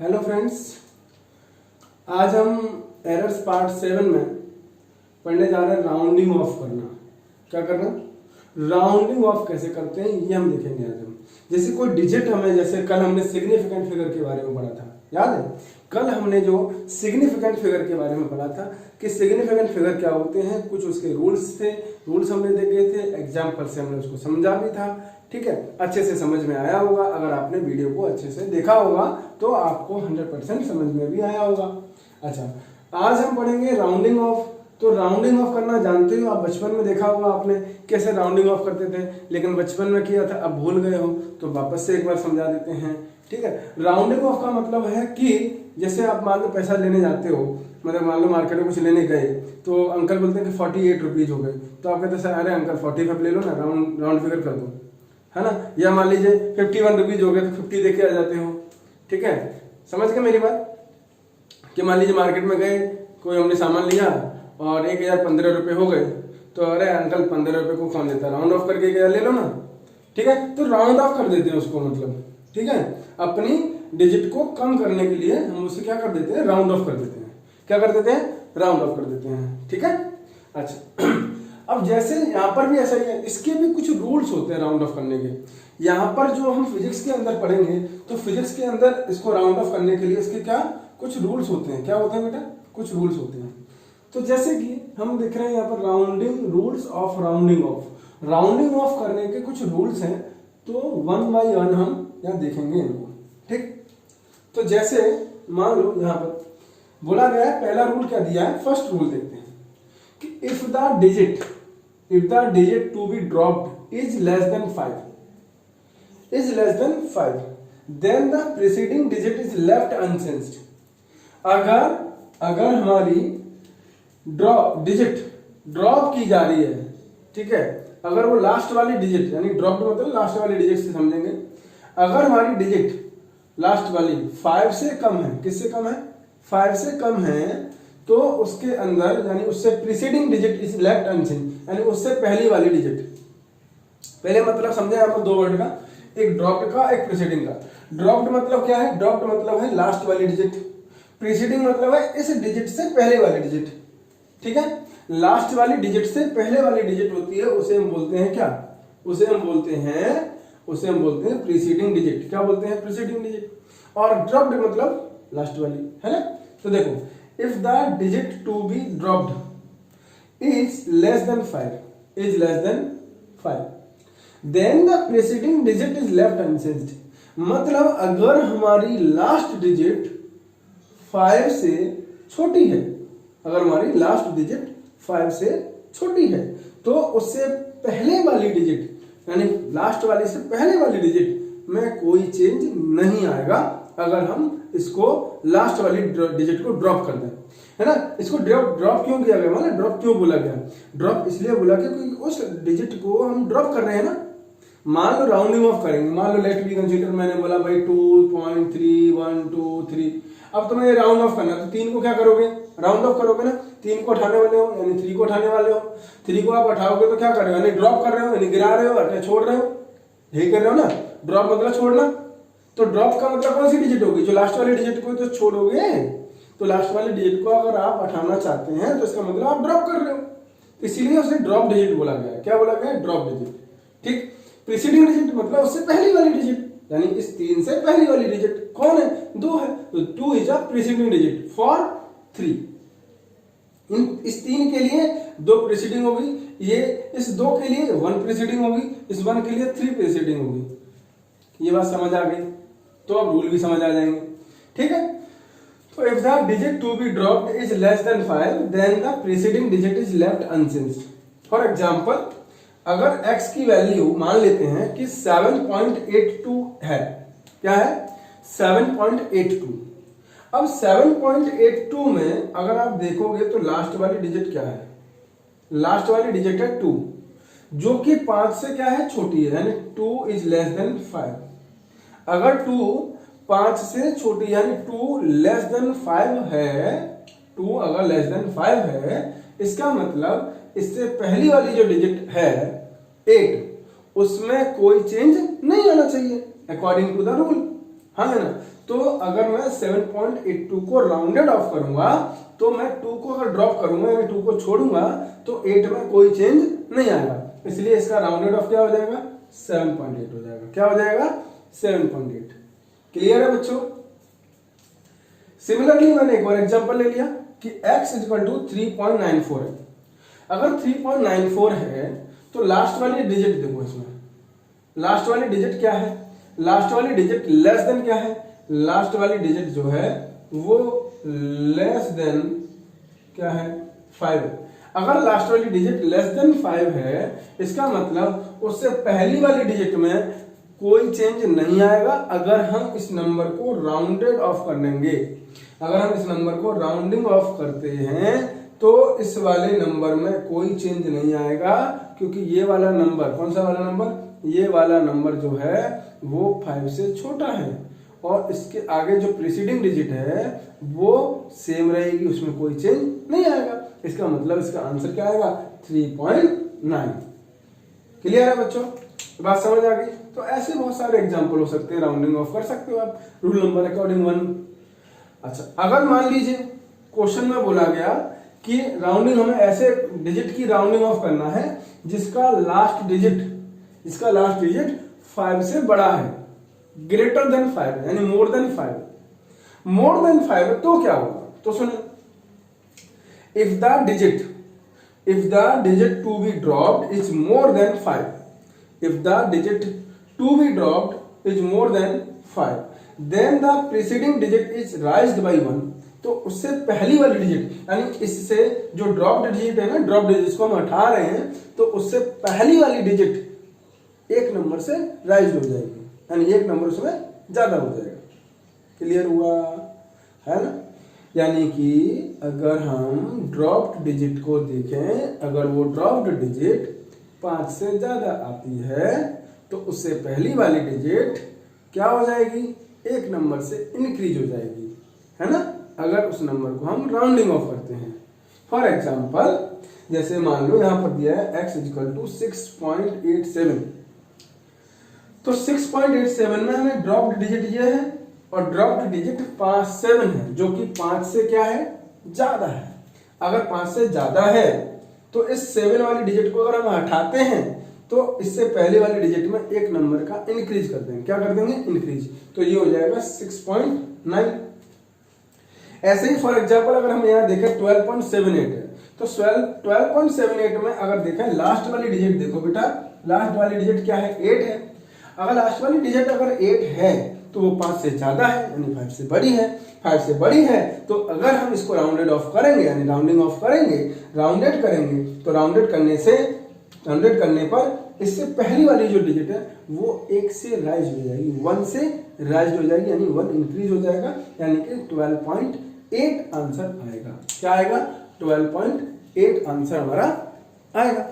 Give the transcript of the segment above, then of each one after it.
Hello friends, आज हम errors part 7 में पढ़ने जा रहे हैं राउंडिंग ऑफ करना। क्या करना? राउंडिंग ऑफ कैसे करते हैं ये हम देखेंगे आज हम। जैसे कोई डिजिट हमें, जैसे कल हमने सिग्निफिकेंट फिगर के बारे में पढ़ा था, याद है? कल हमने जो सिग्निफिकेंट फिगर के बारे में पढ़ा था कि सिग्निफिकेंट फिगर क्या होते हैं, कुछ उसके रूल्स थे, रूल्स हमने देखे थे, एग्जाम्पल से हमने उसको समझा भी था। ठीक है, अच्छे से समझ में आया होगा। अगर आपने वीडियो को अच्छे से देखा होगा तो आपको 100% समझ में भी आया होगा। अच्छा, आज हम पढ़ेंगे राउंडिंग ऑफ। तो राउंडिंग ऑफ करना जानते हो आप, बचपन में देखा होगा आपने कैसे राउंडिंग ऑफ करते थे, लेकिन बचपन में किया था, अब भूल गए हो तो वापस से एक बार समझा देते हैं। ठीक है, राउंडिंग ऑफ का मतलब है कि जैसे आप मान लो पैसा लेने जाते हो, मतलब मान लो मार्केट में कुछ लेने गए तो अंकल बोलते हैं कि 48 रुपीज हो गए, तो आप कहते हैं अरे अंकल 45 ले लो ना, राउंड फिगर कर दो, है ना। या मान लीजिए 51 रुपीज हो गए तो 50 देके आ जाते हो। ठीक है, समझ गए मेरी बात? कि मान लीजिए मार्केट में गए, कोई हमने सामान लिया और 1015 रुपये हो गए, तो अरे अंकल 15 रुपये को कौन देता, राउंड ऑफ करके ले लो ना। ठीक है, तो राउंड ऑफ कर देते हैं उसको, मतलब ठीक है, अपनी डिजिट को कम करने के लिए हम उसे क्या कर देते हैं, राउंड ऑफ कर देते हैं। क्या कर देते हैं? राउंड ऑफ कर देते हैं। ठीक है, अच्छा अब जैसे यहाँ पर भी ऐसा ही है, इसके भी कुछ रूल्स होते हैं राउंड ऑफ करने के। यहाँ पर जो हम फिजिक्स के अंदर पढ़ेंगे तो फिजिक्स के अंदर इसको राउंड ऑफ करने के लिए इसके क्या कुछ रूल्स होते हैं। क्या होते हैं बेटा? कुछ रूल्स होते हैं। तो जैसे कि हम देख रहे हैं यहाँ पर rounding rules of rounding off. Rounding off करने के कुछ रूल्स हैं, तो 1 बाय 1 हम यहाँ देखेंगे इनको। ठीक, तो जैसे मान लो यहाँ पर बोला गया है, पहला रूल क्या दिया है, फर्स्ट रूल देखते हैं कि if the digit to be dropped is less than 5 then the preceding digit is left unchanged. अगर हमारी डिजिट ड्रॉप की जा रही है, ठीक है, अगर वो लास्ट वाली डिजिट, यानी ड्रॉप मतलब लास्ट वाली डिजिट से समझेंगे, अगर हमारी डिजिट लास्ट वाली 5 से कम है, किससे कम है? 5 से कम है, तो उसके अंदर यानी उससे preceding digit is left unchanged, यानी उससे पहली वाली डिजिट। पहले मतलब समझे यहाँ पर दो वर्ड का, एक ड्रॉप्ड का, एक प्रीसीडिंग का। ड्रॉप्ड मतलब क्या है? ड्रॉप्ड मतलब है लास्ट वाली डिजिट, प्रीसीडिंग मतलब है इस डिजिट से पहले वाली डिजिट। ठीक है, लास्ट वाली डिजिट से पहले वाली डिजिट होती है, उसे हम बोलते हैं क्या? उसे हम बोलते हैं प्रीसीडिंग डिजिट। क्या बोलते हैं? Preceding digit. और ड्रॉप्ड मतलब लास्ट वाली, है ना। तो देखो, if the digit to be dropped is less than 5 then the preceding digit is left unchanged। मतलब अगर हमारी लास्ट डिजिट 5 से छोटी है, अगर हमारी लास्ट डिजिट 5 से छोटी है, तो उससे पहले वाली डिजिट यानी लास्ट वाली से पहले वाली डिजिट में कोई चेंज नहीं आएगा अगर हम इसको लास्ट वाली डिजिट को ड्रॉप कर दें, है ना। इसको ड्रॉप क्यों किया गया, मतलब ड्रॉप क्यों बोला गया? ड्रॉप इसलिए बोला गया क्योंकि उस डिजिट को हम ड्रॉप कर रहे हैं ना। मान लो राउंडिंग ऑफ करेंगे, मान लो लेट बी कंसीडर, मैंने बोला भाई 2.3123। अब तुम्हें राउंड ऑफ करना, तो 3 को क्या करोगे? राउंड ऑफ करोगे ना। 3 को उठाने वाले हो यानी 3 को उठाने वाले हो, 3 को आप उठाओगे तो क्या कर रहे हो, यानी ड्रॉप कर रहे हो, यानी गिरा रहे हो, छोड़ रहे हो, यही कर रहे हो ना। ड्रॉप मतलब छोड़ना। तो ड्रॉप का मतलब कौन सी डिजिट होगी? जो लास्ट वाली डिजिट को तो छोड़ोगे। तो लास्ट वाली डिजिट को अगर आप हटाना चाहते हैं तो इसका मतलब आप ड्रॉप कर रहे हो, इसीलिए उसे ड्रॉप डिजिट बोला गया है। क्या बोला गया? Drop digit. ठीक, प्रीसीडिंग डिजिट मतलब उससे पहली वाली डिजिट, यानी इस 3 से पहली वाली डिजिट कौन है? 2 है, तो 2 is a preceding digit for 3। इस 3 के लिए 2 प्रीसीडिंग होगी, ये इस 2 के लिए 1 प्रीसीडिंग होगी, इस 1 के लिए 3 प्रीसीडिंग होगी। ये बात समझ आ गई, तो अब रूल भी समझ आ जाएंगे। ठीक है, तो if the digit to be dropped is less than 5 then the preceding digit is left unchanged. For example, अगर x की वैल्यू मान लेते हैं कि 7.82 है, क्या है? 7.82। अब 7.82 में अगर आप देखोगे तो लास्ट वाली डिजिट क्या है? लास्ट वाली डिजिट है 2, जो कि 5 से क्या है? छोटी है, यानी 2 इज लेस देन 5। अगर 2 5 से छोटी यानी 2 लेस देन 5 है, 2 अगर लेस देन 5 है, इसका मतलब इससे पहली वाली जो डिजिट है 8, उसमें कोई चेंज नहीं आना चाहिए अकॉर्डिंग टू द रूल, हाँ है ना। तो अगर मैं 7.82 को राउंडेड ऑफ करूंगा तो मैं 2 को अगर ड्रॉप करूंगा या 2 को छोड़ूंगा तो 8 में कोई चेंज नहीं आएगा, इसलिए इसका राउंडेड ऑफ क्या हो जाएगा 7.8 हो जाएगा। क्या हो जाएगा 7.8। क्लियर है बच्चों। सिमिलरली मैंने एक और एग्जांपल ले लिया कि x इक्वल टू 3.94 है। अगर 3.94 है तो लास्ट वाली डिजिट देखो, इसमें लास्ट वाली डिजिट क्या है, लास्ट वाली डिजिट लेस देन क्या है, लास्ट वाली डिजिट जो है वो लेस देन क्या है 5 है। अगर लास्ट वाली डिजिट लेस देन 5 है इसका मतलब उससे पहली वाली डिजिट में कोई चेंज नहीं आएगा। अगर हम इस नंबर को राउंडेड ऑफ कर लेंगे, अगर हम इस नंबर को राउंडिंग ऑफ करते हैं तो इस वाले नंबर में कोई चेंज नहीं आएगा, क्योंकि ये वाला नंबर, कौन सा वाला नंबर, ये वाला नंबर जो है वो 5 से छोटा है और इसके आगे जो प्रीसीडिंग डिजिट है वो सेम रहेगी, उसमें कोई चेंज नहीं आएगा। इसका मतलब इसका आंसर क्या आएगा 3.9। क्लियर है बच्चों, बात समझ आ गई। तो ऐसे बहुत सारे एग्जांपल हो सकते हैं, राउंडिंग ऑफ कर सकते हो आप रूल नंबर अकॉर्डिंग 1। अच्छा, अगर मान लीजिए क्वेश्चन में बोला गया कि राउंडिंग, हमें ऐसे डिजिट की राउंडिंग ऑफ करना है जिसका लास्ट डिजिट 5 से बड़ा है, ग्रेटर देन 5 यानी मोर देन 5। मोर देन 5 है तो क्या होगा, तो सुनिए, if the digit to be dropped is more than 5, if the digit to be dropped is more than 5, then the preceding digit is raised by 1। तो उससे पहली वाली डिजिट यानी इससे जो ड्रॉप्ड डिजिट है ना, ड्रॉप्ड डिजिट जिसको हम हटा रहे हैं, तो उससे पहली वाली डिजिट एक नंबर से राइज हो जाएगी, यानी एक नंबर उसमें ज्यादा हो जाएगा। क्लियर हुआ है ना। यानी कि अगर हम ड्रॉप्ड डिजिट को देखें, अगर वो ड्रॉप्ड डिजिट 5 से ज्यादा आती है तो उससे पहली वाली डिजिट क्या हो जाएगी, एक नंबर से इंक्रीज हो जाएगी, है ना, अगर उस नंबर को हम राउंडिंग ऑफ करते हैं। फॉर एग्जांपल जैसे मान लो यहां पर दिया है x इक्वल टू 6.87, तो 6.87 में हमें ड्रॉप्ड डिजिट ये है और ड्रॉप्ड डिजिट 7 है, जो कि 5 से क्या है ज्यादा है। अगर 5 से ज्यादा है तो इस 7 वाली डिजिट को अगर हम हटाते हैं तो इससे पहले वाली डिजिट में एक नंबर का इंक्रीज कर देंगे। क्या कर देंगे, इंक्रीज, तो ये हो जाएगा 6.9। ऐसे ही फॉर एग्जांपल अगर हम यहाँ देखें 12.78 है, तो 12.78 में अगर देखें लास्ट वाली डिजिट, देखो बेटा लास्ट वाली डिजिट क्या है 8 है। अगर लास्ट वाली डिजिट अगर 8 है तो वो 5 से ज्यादा है यानी 5 से बड़ी है, 5 से बड़ी है। तो अगर हम इसको राउंडेड ऑफ करेंगे यानी राउंडिंग ऑफ करेंगे, राउंडेड करेंगे, तो राउंडेड करने पर इससे पहली वाली जो डिजिट है वो 1 से राइज हो जाएगी, 1 से राइज हो जाएगी, यानी 1 इंक्रीज हो जाएगा, यानी कि 12.8 आंसर आएगा। क्या आएगा 12.8 आंसर हमारा आएगा।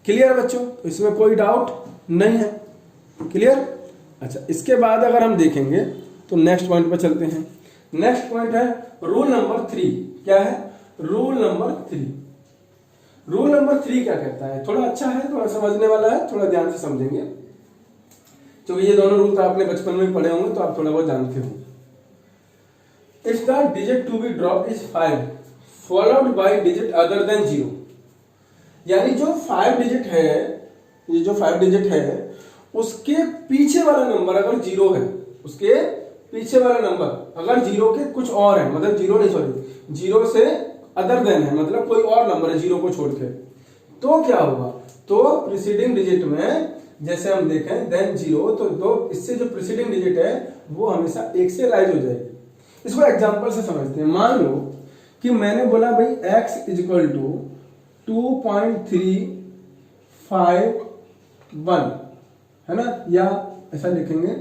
क्लियर बच्चों, तो इसमें कोई डाउट नहीं है। क्लियर। अच्छा, इसके बाद अगर हम देखेंगे तो नेक्स्ट पॉइंट पर चलते हैं। नेक्स्ट पॉइंट है रूल नंबर 3। क्या है रूल नंबर 3? रूल नंबर 3 क्या कहता है, थोड़ा अच्छा है, थोड़ा समझने वाला है, थोड़ा ध्यान से समझेंगे, क्योंकि ये दोनों रूल तो आपने बचपन में पढ़े होंगे तो आप थोड़ा बहुत जानते हो। If the digit to be dropped is 5 followed by digit other than 0, यानी जो 5 डिजिट है, ये जो 5 डिजिट है उसके पीछे वाला नंबर अगर 0 है, उसके पीछे वाला नंबर अगर 0 के कुछ और है, मतलब 0 नहीं, सॉरी 0 से अदर देन है, मतलब कोई और नंबर है 0 को छोड़ के, तो क्या होगा, तो प्रीसीडिंग डिजिट में जैसे हम देखें देन 0, तो इससे जो प्रीसीडिंग डिजिट है वो हमेशा 1 से राइज हो जाएगी। इसको एग्जांपल से समझते हैं। मान लो कि मैंने बोला भाई x इक्वल टू 2.351 है ना, या ऐसा लिखेंगे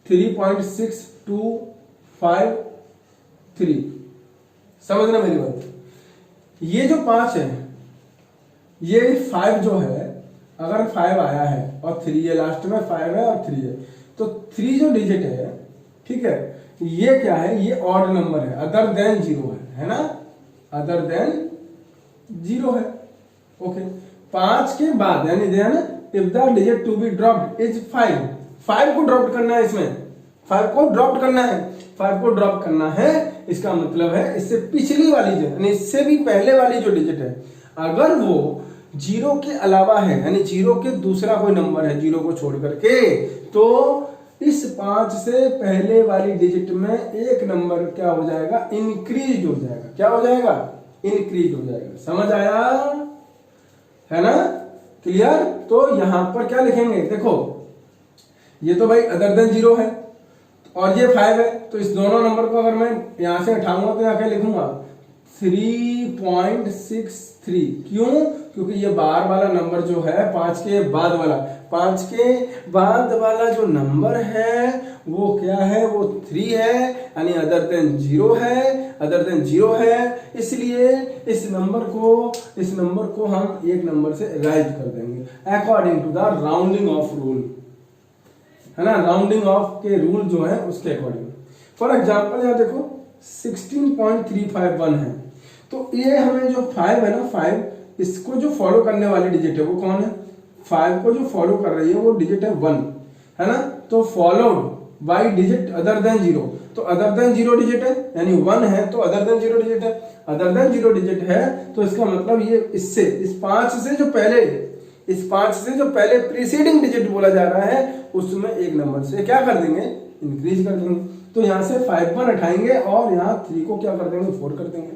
3.6253। समझना मेरी बात। ये जो 5 है, ये 5 जो है, अगर 5 आया है और 3 है, लास्ट में 5 है और 3 है, तो 3 जो डिजिट है, ठीक है, ये क्या है, ये ऑड नंबर है, अदर देन 0 है ना, अदर देन 0 है। ओके, 5 के बाद यानी ध्यान, if the digit to be dropped is 5 5 को ड्रॉप करना है, इसमें 5 को ड्रॉप करना है, 5 को ड्रॉप करना है। इसका मतलब है इससे पिछली वाली जो यानी इससे भी पहले वाली जो डिजिट है, अगर वो 0 के अलावा है यानी 0 के दूसरा कोई नंबर है 0 को छोड़ करके, तो इस 5 से पहले वाली डिजिट में एक नंबर क्या हो जाएगा, इंक्रीज हो जाएगा। क्या हो जाएगा, इंक्रीज हो जाएगा। समझ आया है ना, क्लियर। तो यहां पर क्या लिखेंगे, देखो ये तो भाई अदर देन 0 है और ये 5 है, तो इस दोनों नंबर को अगर मैं यहां से हटाऊंगा तो यहां क्या लिखूंगा 3.63। क्यों, क्योंकि ये बाहर वाला नंबर जो है 5 के बाद वाला, 5 के बाद वाला जो नंबर है वो क्या है, वो 3 है यानी अदर देन 0 है, अदर देन 0 है। इसलिए इस नंबर को हम एक नंबर से राइज कर देंगे according to the rounding off rule, है ना, राउंडिंग ऑफ के रूल जो है उसके अकॉर्डिंग। फॉर एग्जांपल यहां देखो 16.351 है, तो ये हमें जो 5 है ना, 5 इसको जो फॉलो करने वाली डिजिट है वो कौन है, 5 को जो फॉलो कर रही है वो डिजिट है 1, है ना। तो followed by digit other than 0, तो अदर देन 0 डिजिट है यानी 1 है, तो अदर देन 0 डिजिट है, अदर देन 0 डिजिट है, तो इसका मतलब ये इससे इस 5 से जो पहले प्रीसीडिंग डिजिट बोला जा रहा है उसमें एक नंबर से क्या कर देंगे, इंक्रीज कर देंगे। तो यहां से 5 1 उठाएंगे और यहां 3 को क्या कर देंगे, 4 कर देंगे।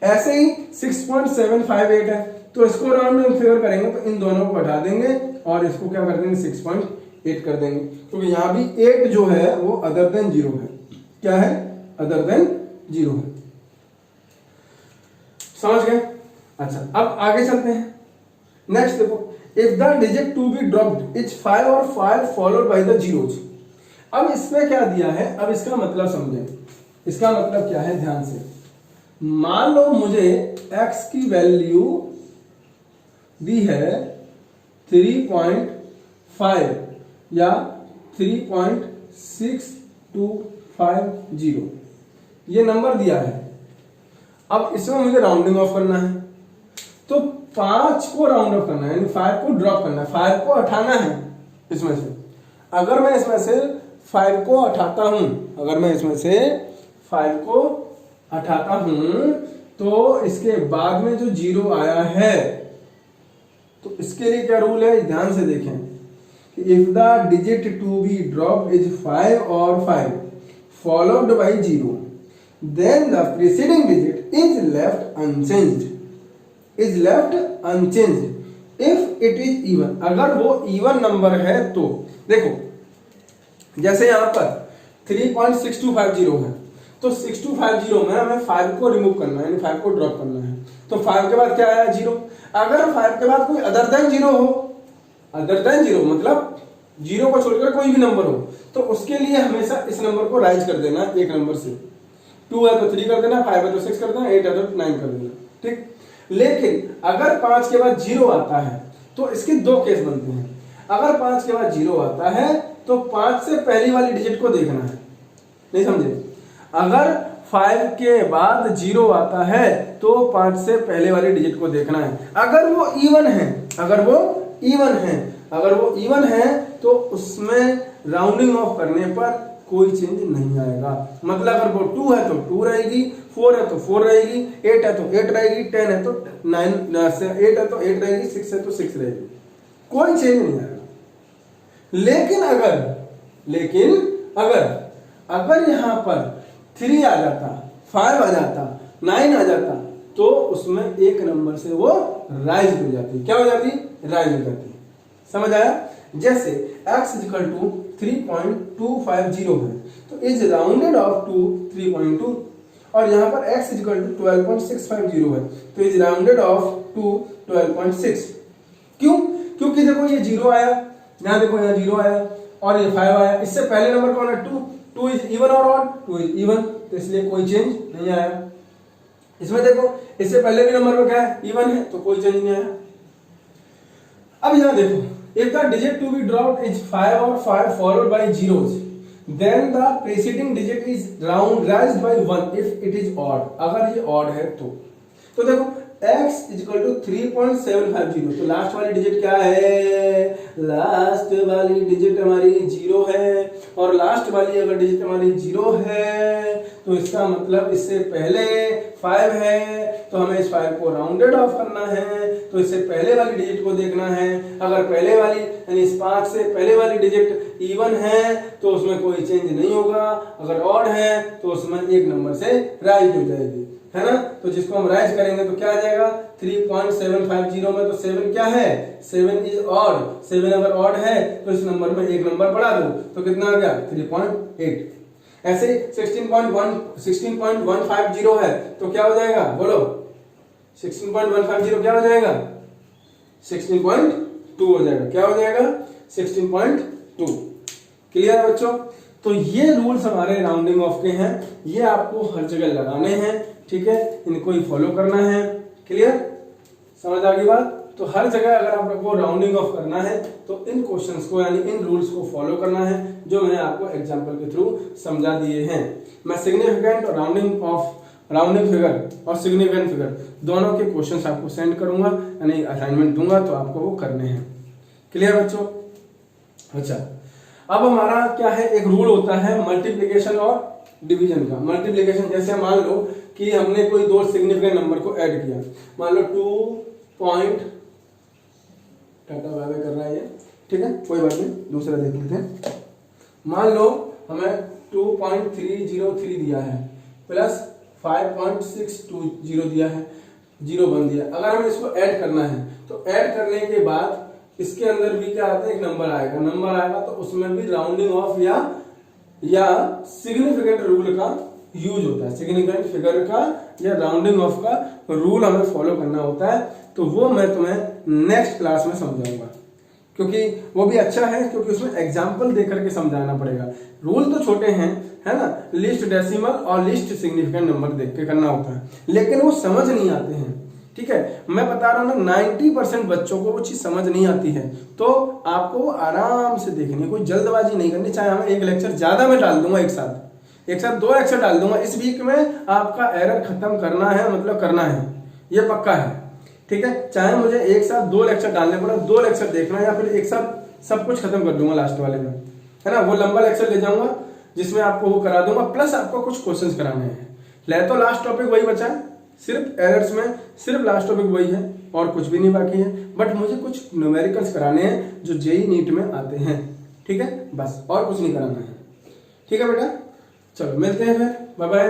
ऐसे ही 6.758 है, तो इसको राउंड में फिगर करेंगे तो इन दोनों को हटा देंगे और इसको क्या कर देंगे 6.8 कर देंगे, क्योंकि तो यहां भी 8 जो है वो अदर देन 0 है। क्या है, अदर देन 0 है। समझ गए। अच्छा अब आगे चलते हैं। नेक्स्ट देखो, if the digit to be dropped is 5 और 5 फॉलोड बाय द जीरोज। अब इसमें क्या दिया है, अब इसका मतलब समझें। इसका मतलब क्या है, ध्यान से मान लो मुझे x की वैल्यू दी है 3.5 या 3.6250, ये नंबर दिया है। अब इसमें मुझे राउंडिंग ऑफ करना है, तो 5 को राउंड ऑफ करना है यानी 5 को ड्रॉप करना है, 5 को हटाना है इसमें से। अगर मैं इसमें से 5 को हटाता हूं, अगर मैं इसमें से 5 को हटाता हूं तो इसके बाद में जो 0 आया है, तो इसके लिए क्या रूल है, ध्यान से देखें कि if the digit to be dropped is 5 और 5 followed by 0 then the preceding digit is left unchanged if it is even. अगर वो इवन नंबर है तो देखो, जैसे यहां पर 3.6250 है, तो 6250 में हमें 5 को रिमूव करना है यानी 5 को ड्रॉप करना है, तो 5 के बाद क्या आया 0। अगर 5 के बाद कोई अदर देन 0 हो, अदर देन 0 मतलब 0 को छोड़कर कोई भी नंबर हो, तो उसके लिए हमेशा इस नंबर को राइज कर देना एक नंबर से। 2 है तो 3 कर देना, 5 है तो 6 कर देना, 8 है तो 9 कर देना, ठीक। लेकिन अगर 5 के बाद 0 आता है तो इसके दो केस बनते हैं। अगर 5 के बाद 0 आता है तो 5 से पहली वाली डिजिट को देखना है, नहीं समझे। अगर 5 के बाद 0 आता है तो 5 से पहले वाली डिजिट को देखना है। अगर वो इवन है तो उसमें राउंडिंग ऑफ करने पर कोई चेंज नहीं आएगा। मतलब अगर वो 2 है तो 2 रहेगी, 4 है तो 4 रहेगी, 8 है तो 8 रहेगी, 10 है तो 9, 8 है तो 8 रहेगी, 6 है तो 6 रहेगी, कोई चेंज नहीं आएगा। लेकिन अगर यहां पर 3 आ जाता, 5 आ जाता, 9 आ जाता, तो उसमें एक नंबर से वो राइज हो जाती। क्या हो जाती, राइज हो जाती। समझ आया। जैसे x इक्वल टू 3.250 है तो इज राउंडेड ऑफ टू 3.2, और यहां पर x इक्वल टू 12.650 है तो इज राउंडेड ऑफ टू 12.6। क्यों, क्योंकि देखो ये 0 आया, यहां देखो यहाँ 0 आया और ये 5 आया, इससे पहले नंबर कौन है 2 इज इवन और ऑड, 2 इज इवन, तो इसलिए कोई चेंज नहीं आया। इसमें देखो इससे पहले भी नंबर में क्या है, इवन है, तो कोई चेंज नहीं आया। अब यहां देखो, if the digit to be dropped is 5 or 5 followed by zeros, then the preceding digit is raised by 1 if it is odd। अगर ये odd है तो देखो x इक्वल टू 3.750। तो लास्ट वाली डिजिट क्या है? लास्ट वाली डिजिट हमारी 0 है, और लास्ट वाली अगर डिजिट हमारी 0 है तो इसका मतलब इससे पहले 5 है, तो हमें इस 5 को राउंडेड ऑफ करना है। तो इससे पहले वाली डिजिट को देखना है। अगर पहले वाली यानी इस 5 से पहले वाली डिजिट इवन है तो उसमें कोई चेंज नहीं होगा, अगर ऑड है तो उसमें एक नंबर से राइज हो जाएगी, है ना। तो जिसको हम राइज करेंगे तो क्या आ जाएगा? 3.750 में तो 7 क्या है? 7 इज ऑड। 7 अगर ऑड है तो इस नंबर में एक नंबर बढ़ा दो तो कितना आ गया? 3.8। ऐसे 16.150 है तो क्या हो जाएगा? बोलो 16.150 क्या हो जाएगा? 16.2 हो जाएगा। क्या हो जाएगा? 16.2। क्लियर है बच्चों? तो ये रूल्स हमारे राउंडिंग ऑफ के हैं, ये आपको हर जगह लगाने हैं, ठीक है, इनको ही फॉलो करना है। क्लियर? समझ आ गई बात? तो हर जगह अगर आपको राउंडिंग ऑफ करना है तो इन क्वेश्चंस को यानी इन रूल्स को फॉलो करना है जो मैंने आपको एग्जांपल के थ्रू समझा दिए हैं। मैं सिग्निफिकेंट और राउंडिंग फिगर और सिग्निफिकेंट फिगर दोनों के क्वेश्चंस आपको सेंड करूंगा, यानी असाइनमेंट दूंगा तो आपको वो करने हैं। क्लियर बच्चों? अच्छा, अब हमारा क्या है, एक रूल होता है मल्टीप्लिकेशन और डिवीजन का। मल्टीप्लिकेशन जैसे मान लो कि हमने कोई दो सिग्निफिकेंट नंबर को ऐड किया, मान लो 2 टाटा बाय कर रहा है ये, ठीक है, कोई बात नहीं, दूसरा देख लेते हैं। मान लो हमें 2.303 दिया है प्लस 5.620 दिया है, 0 बन दिया। अगर हमें इसको ऐड करना है तो ऐड करने के बाद इसके अंदर भी क्या आता है? एक नंबर आएगा तो उसमें भी राउंडिंग ऑफ या सिग्निफिकेंट रूल का यूज होता है। सिग्निफिकेंट फिगर का या राउंडिंग ऑफ का रूल हमें फॉलो करना होता है, तो वो मैं तुम्हें नेक्स्ट क्लास में समझाऊंगा, क्योंकि वो भी अच्छा है, क्योंकि उसमें एग्जाम्पल दे करके समझाना पड़ेगा। रूल तो छोटे हैं, है ना, लिस्ट डेसिमल और लिस्ट सिग्निफिकेंट नंबर देख के करना होता है, लेकिन वो समझ नहीं आते हैं। ठीक है, मैं बता रहा हूँ ना 90% बच्चों को वो चीज समझ नहीं आती है, तो आपको वो आराम से देखनी है, कोई जल्दबाजी नहीं करनी। चाहे हमें एक लेक्चर ज्यादा मैं डाल दूंगा, एक साथ 2 लेक्चर डाल दूंगा, इस वीक में आपका एरर खत्म करना है, मतलब करना है, ये पक्का है। ठीक है, चाहे मुझे एक साथ 2 लेक्चर डालने पड़े, 2 लेक्चर देखना, या फिर एक साथ सब कुछ खत्म कर दूंगा लास्ट वाले में, है ना, वो लंबा लेक्चर ले जाऊंगा जिसमें आपको वो करा दूंगा, प्लस आपको कुछ क्वेश्चंस कराने हैं। ले तो लास्ट टॉपिक वही बचा है, सिर्फ एरर्स में सिर्फ लास्ट टॉपिक वही है और कुछ भी नहीं बाकी है, बट मुझे कुछ न्यूमेरिकल्स कराने हैं जो जेई नीट में आते हैं। ठीक है, बस और कुछ नहीं कराना है। ठीक है बेटा, चलो मिलते हैं फिर, बाय बाय।